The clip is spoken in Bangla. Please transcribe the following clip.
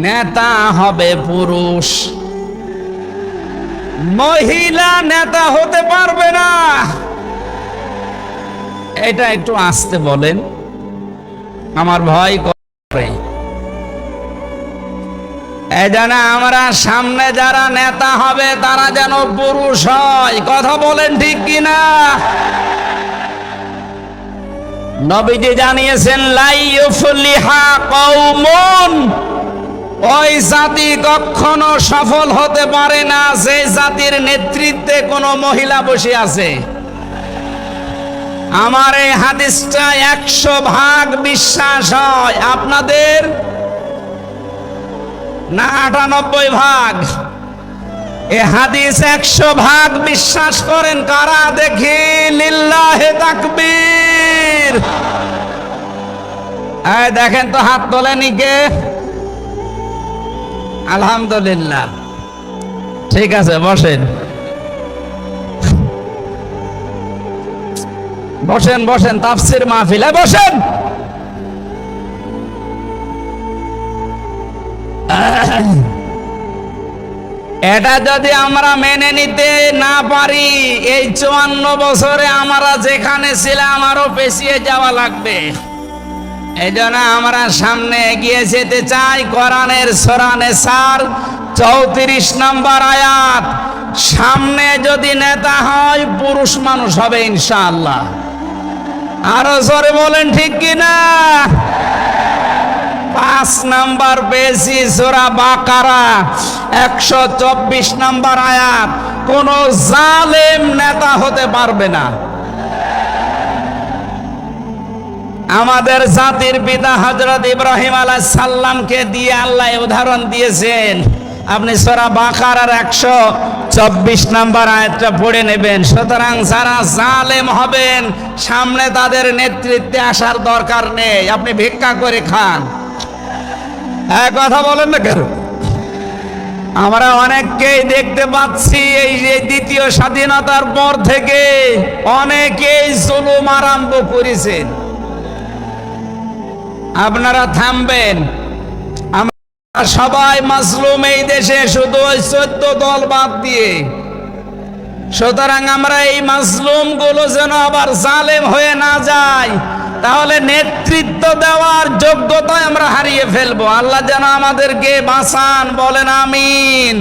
নেতা হবে পুরুষ, মহিলা নেতা হতে পারবে না। এটা একটু আস্তে বলেন, আমার ভয় করে। এই জন্য আমরা সামনে যারা নেতা হবে তারা যেন পুরুষ হয়। কথা বলেন ঠিক কিনা? নবীজি জানিয়েছেন, লা ইউফলিহা কওমুন, ওই জাতি কখনো সফল হতে পারে না যে জাতির নেতৃত্বে কোনো মহিলা বসে আছে। আমার এই হাদিসটা 100% বিশ্বাস হয়। আপনাদের না 98%? এ হাদিস 100% বিশ্বাস করেন কারা? দেখি লিল্লাহে তাকবীর। এই দেখেন তো, হাত তোলেনি কে? আলহামদুলিল্লাহ। ঠিক আছে, বসেন বসেন বসেন, তাফসীর মাহফিলে বসেন। এটা যদি আমরা মেনে নিতে না পারি, এই 54 বছরে আমরা যেখানে ছিলাম আরো পেছিয়ে যাওয়া লাগবে। এই জন্য আমরা সামনে এগিয়ে যেতে চাই। কোরআনের সূরা নিসার 34 নম্বর আয়াত, সামনে যদি নেতা হয় পুরুষ মানুষ হবে ইনশাআল্লাহ। আরো জোরে বলেন ঠিক কিনা? 5 নাম্বার পেয়েছি সূরা বাকারা 124 নাম্বার আয়াত, কোন জালেম নেতা হতে পারবে না। আমাদের জাতির পিতা হযরত ইব্রাহিম আলাইহিস সালামকে দিয়ে আল্লাহ উদাহরণ দিয়েছেন। আপনি সূরা বাকারার 124 নাম্বার আয়াতটা পড়ে নেবেন। সুতরাং যারা জালেম হবেন সামনে তাদের নেতৃত্বে আসার দরকার নেই, আপনি ভিক্ষা করে খান। এক কথা বলেন না কেন? আমরা অনেককেই দেখতে পাচ্ছি এই যে দ্বিতীয় স্বাধীনতার পর থেকে অনেকেই জুলুম আরম্ভ করেছেন। আপনারা থামবেন। আমরা সবাই মাজলুম এই দেশে, শুধু ওই 14 দল বাদ দিয়ে। সুতরাং আমরা এই মাজলুম গুলো যেন আবার জালেম হয়ে না যায়, তাহলে নেতৃত্ব দেওয়ার যোগ্যতা আমরা হারিয়ে ফেলবো। আল্লাহ যেন আমাদেরকে বাঁচান, বলেন আমিন।